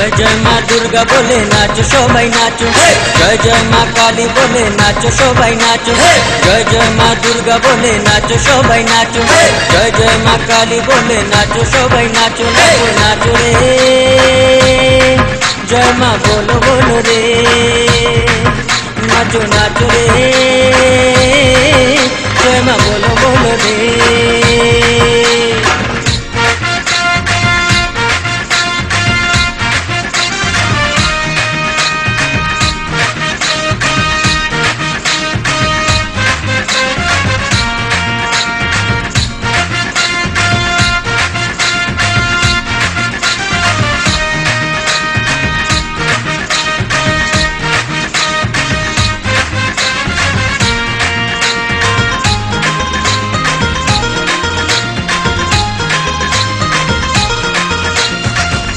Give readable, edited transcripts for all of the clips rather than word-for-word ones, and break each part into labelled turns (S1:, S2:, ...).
S1: जय जय माँ दुर्गा बोले नाचो सबाई नाचो, जय जय माँ काली बोले नाचो सबाई नाचो, जय जय माँ दुर्गा बोले नाचो सबाई नाचो, जय जय माँ काली बोले नाचो सबाई नाचो, नाचो नाचो रे जय माँ बोलो बोलो रे, नाचो नाचो रे जय माँ बोलो बोलो रे।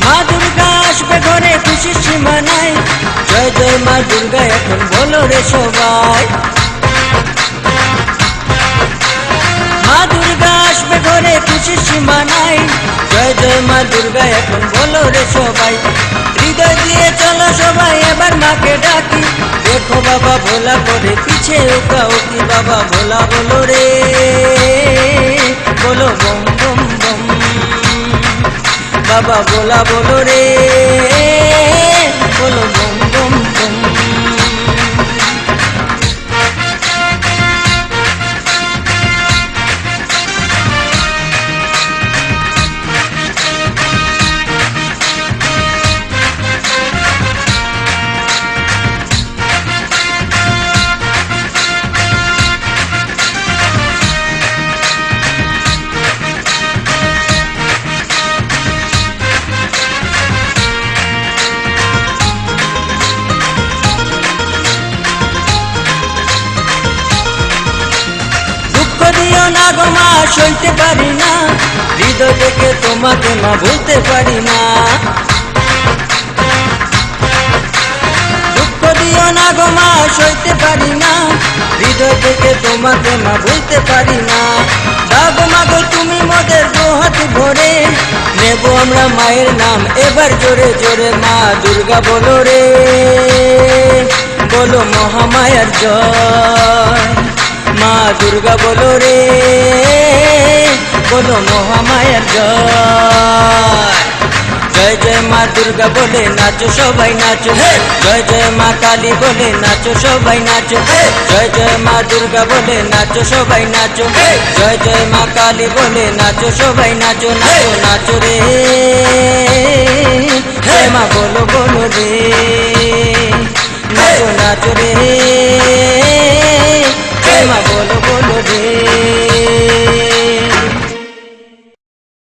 S1: माँ दुर्गा आसबे घरे खुशी सीमा নাই, जय जय माँ दुर्गा এখন বলো রে সবাই। माँ दुर्गा आसबे घरे खुशी सीमा নাই, जय जय माँ दुर्गा এখন বলো রে সবাই। হৃদয় দিয়ে চলো সবাই এবার মাকে ডাকি, দেখো বাবা ভোলা করে পিছে ওকা ওকি, বাবা ভোলা বলো রে বলো বম বম বম, बाबा बोला बोलो रे बोलो बम बम बम। না গো মা সইতে পারি না, হৃদয় থেকে তোমাকে মা ভুলতে পারি না। দুঃখ দিও না গো মা সইতে পারি না, হৃদয় থেকে তোমাকে মা ভুলতে পারি না। দাগো মা গো তুমি মোদের দুহাত ভরে, নেব আমরা মায়ের নাম এবার জোরে জোরে, মা দুর্গা বলো রে বলো মহামায়ার জয়, মা দুর্গা বলো রে বলো মহামায়ার জয়। जय जय माँ दुर्गा बोले नाचो सबाई नाचो, जय जय माँ काली बोले नाचो सबाई नाचो, जय जय माँ दुर्गा बोले नाचो सबाई नाचो, जय जय माँ काली बोले नाचो सबाई नाचो, नाचो नाचो रे जय माँ बोलो बोलो रे, नाचो नाचो रे।